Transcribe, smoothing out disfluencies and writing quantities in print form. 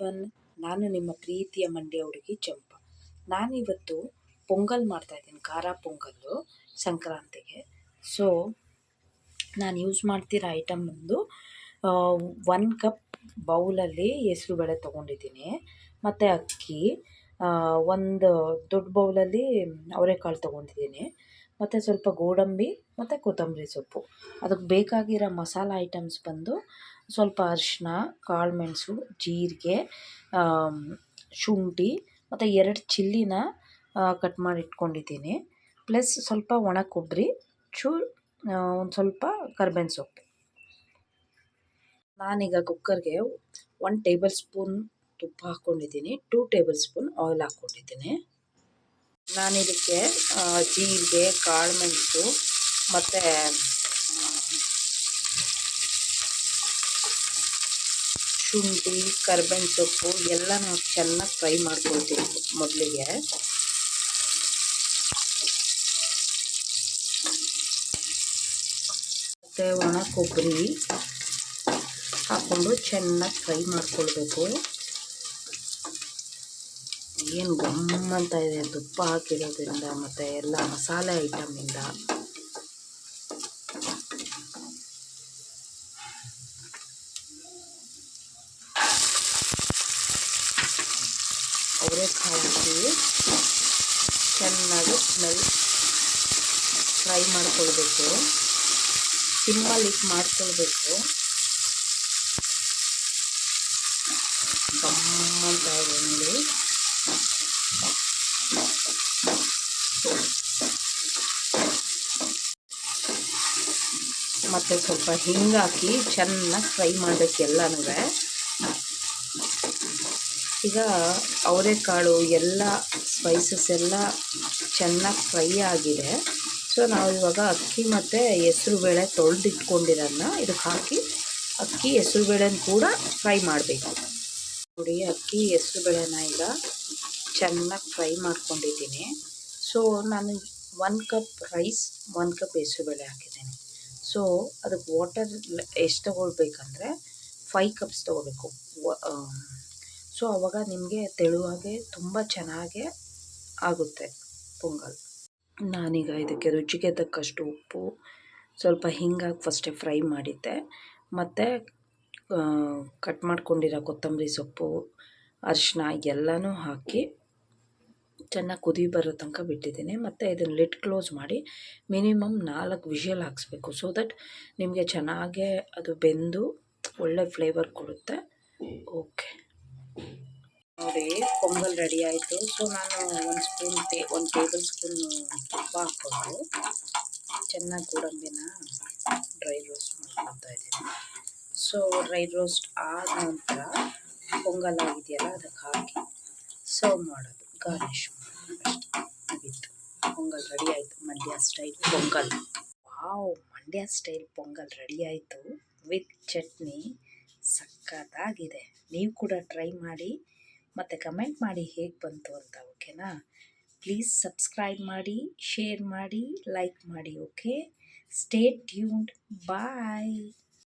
Everyone, ನಾನು ನಿಮ್ಮ ಪ್ರೀತಿಯ ಮಂಡ್ಯ ಹುಡುಗಿ ಚಂಪಾ. ನಾನಿವತ್ತು ಪೊಂಗಲ್ ಮಾಡ್ತಾಯಿದ್ದೀನಿ, ಖಾರ ಪೊಂಗಲ್ಲು ಸಂಕ್ರಾಂತಿಗೆ. ಸೊ ನಾನು ಯೂಸ್ ಮಾಡ್ತಿರೋ ಐಟಮ್ ಬಂದು 1 ಕಪ್ ಬೌಲಲ್ಲಿ ಹೆಸ್ರುಬೇಳೆ ತೊಗೊಂಡಿದ್ದೀನಿ, ಮತ್ತು ಅಕ್ಕಿ, ಒಂದು ದೊಡ್ಡ ಬೌಲಲ್ಲಿ ಅವರೆಕಾಳು ತೊಗೊಂಡಿದ್ದೀನಿ, ಮತ್ತು ಸ್ವಲ್ಪ ಗೋಡಂಬಿ ಮತ್ತು ಕೊತ್ತಂಬರಿ ಸೊಪ್ಪು. ಅದಕ್ಕೆ ಬೇಕಾಗಿರೋ ಮಸಾಲ ಐಟಮ್ಸ್ ಬಂದು ಸ್ವಲ್ಪ ಅರಿಶಿನ, ಕಾಳು ಮೆಣಸು, ಜೀರಿಗೆ, ಶುಂಠಿ ಮತ್ತು 2 ಚಿಲ್ಲಿನ ಕಟ್ ಮಾಡಿ ಇಟ್ಕೊಂಡಿದ್ದೀನಿ. ಪ್ಲಸ್ ಸ್ವಲ್ಪ ಒಣ ಕೊಬ್ಬರಿ, ಚೂರು ಒಂದು ಸ್ವಲ್ಪ ಕರ್ಬೇವಿನ ಸೊಪ್ಪು. ನಾನೀಗ ಕುಕ್ಕರ್ಗೆ 1 ಟೇಬಲ್ ಸ್ಪೂನ್ ತುಪ್ಪ ಹಾಕ್ಕೊಂಡಿದ್ದೀನಿ, 2 ಟೇಬಲ್ ಸ್ಪೂನ್ ಆಯಿಲ್ ಹಾಕ್ಕೊಂಡಿದ್ದೀನಿ. ನಾನಿದಕ್ಕೆ ಜೀರಿಗೆ, ಕಾಳು ಮೆಣಸು ಮತ್ತು ಶುಂಠಿ, ಕರ್ಬೇವಿನ ಸೊಪ್ಪು ಎಲ್ಲ ನಾವು ಚೆನ್ನಾಗಿ ಫ್ರೈ ಮಾಡ್ಕೊಳ್ತೀವಿ ಮೊದಲಿಗೆ. ಮತ್ತು ಒಣ ಕೊಬ್ಬರಿ ಹಾಕ್ಕೊಂಡು ಚೆನ್ನಾಗಿ ಫ್ರೈ ಮಾಡ್ಕೊಳ್ಬೇಕು. ಏನು ಗಮ್ಮಂತ ಇದೆ ತುಪ್ಪ ಹಾಕಿರೋದ್ರಿಂದ ಮತ್ತು ಎಲ್ಲ ಮಸಾಲೆ ಐಟಮಿಂದ. ಅವರೆಕಾಳು ಹಾಕಿ ಚೆನ್ನಾಗಿ ಫ್ರೈ ಮಾಡ್ಕೊಳ್ಬೇಕು. ಸಿಮ್ಮಲ್ಲಿ ಮಾಡ್ಕೊಳ್ಬೇಕು. ಗಮ್ಮಂತ ಇದೆ ನೋಡಿ. ಮತ್ತು ಸ್ವಲ್ಪ ಹಿಂಗಾಕಿ ಚೆನ್ನಾಗಿ ಫ್ರೈ ಮಾಡಬೇಕು ಎಲ್ಲನೂ. ಈಗ ಅವರೆಕಾಳು ಎಲ್ಲ ಸ್ಪೈಸಸ್ ಎಲ್ಲ ಚೆನ್ನಾಗಿ ಫ್ರೈ ಆಗಿದೆ. ಸೊ ನಾವು ಇವಾಗ ಅಕ್ಕಿ ಮತ್ತು ಹೆಸ್ರುಬೇಳೆ ತೊಳೆದಿಟ್ಕೊಂಡಿರೋದನ್ನ ಇದಕ್ಕೆ ಹಾಕಿ ಅಕ್ಕಿ ಹೆಸ್ರುಬೇಳೆನ ಕೂಡ ಫ್ರೈ ಮಾಡಬೇಕು. ನೋಡಿ, ಅಕ್ಕಿ ಹೆಸ್ರುಬೇಳೆನ ಈಗ ಚೆನ್ನಾಗಿ ಫ್ರೈ ಮಾಡ್ಕೊಂಡಿದ್ದೀನಿ. ಸೊ ನಾನು 1 ಕಪ್ ರೈಸ್, 1 ಕಪ್ ಹೆಸ್ರುಬೇಳೆ ಹಾಕಿದ್ದೀನಿ. ಸೊ ಅದಕ್ಕೆ ವಾಟರ್ ಎಷ್ಟು ತೊಗೊಳ್ಬೇಕಂದ್ರೆ 5 ಕಪ್ಸ್ ತೊಗೋಬೇಕು. ಸೊ ಆವಾಗ ನಿಮಗೆ ತೆಳುವಾಗೆ ತುಂಬ ಚೆನ್ನಾಗೇ ಆಗುತ್ತೆ ಪೊಂಗಲ್. ನಾನೀಗ ಇದಕ್ಕೆ ರುಚಿಗೆ ತಕ್ಕಷ್ಟು ಉಪ್ಪು, ಸ್ವಲ್ಪ ಹಿಂಗಾಗಿ ಫಸ್ಟೇ ಫ್ರೈ ಮಾಡಿದ್ದೆ, ಮತ್ತು ಕಟ್ ಮಾಡ್ಕೊಂಡಿರೋ ಕೊತ್ತಂಬರಿ ಸೊಪ್ಪು, ಅರಿಶಿನ ಎಲ್ಲನೂ ಹಾಕಿ ಚೆನ್ನಾಗಿ ಕುದಿ ಬರೋ ತನಕ ಬಿಟ್ಟಿದ್ದೀನಿ. ಮತ್ತು ಇದನ್ನು ಲಿಡ್ ಕ್ಲೋಸ್ ಮಾಡಿ ಮಿನಿಮಮ್ 4 ವಿಷಲ್ ಹಾಕಿಸ್ಬೇಕು. ಸೊ ದಟ್ ನಿಮಗೆ ಚೆನ್ನಾಗೇ ಅದು ಬೆಂದು ಒಳ್ಳೆ ಫ್ಲೇವರ್ ಕೊಡುತ್ತೆ. ಓಕೆ ನೋಡಿ, ಪೊಂಗಲ್ ರೆಡಿ ಆಯಿತು. ಸೊ ನಾನು 1 ಟೇಬಲ್ ಸ್ಪೂನು ತುಪ್ಪ ಹಾಕ್ಕೊಂಡು ಚೆನ್ನಾಗಿ ಗೋಡಂಬಿನ ಡ್ರೈ ರೋಸ್ಟ್ ಮಾಡ್ಕೊತಾ ಇದ್ದೀನಿ. ಸೊ ಡ್ರೈ ರೋಸ್ಟ್ ಆದ ನಂತರ ಪೊಂಗಲ್ ಆಗಿದೆಯಲ್ಲ ಅದಕ್ಕೆ ಹಾಕಿ ಸರ್ವ್ ಮಾಡೋದು, ಗಾರ್ನಿಷ್ ಮಾಡೋದು ಅಷ್ಟೇ, ಮುಗೀತು. ಪೊಂಗಲ್ ರೆಡಿ ಆಯಿತು, Mandya style pongal. Wow, Mandya style pongal ready ಆಯಿತು ವಿತ್ ಚಟ್ನಿ. ಸಕ್ಕತ್ತಾಗಿದೆ. ನೀವು ಕೂಡ ಟ್ರೈ ಮಾಡಿ ಮತ್ತು ಕಮೆಂಟ್ ಮಾಡಿ ಹೇಗೆ ಬಂತು ಅಂತ. ಓಕೆನಾ? ಪ್ಲೀಸ್ ಸಬ್ಸ್ಕ್ರೈಬ್ ಮಾಡಿ, ಶೇರ್ ಮಾಡಿ, ಲೈಕ್ ಮಾಡಿ. Okay, stay tuned. ಬಾಯ್.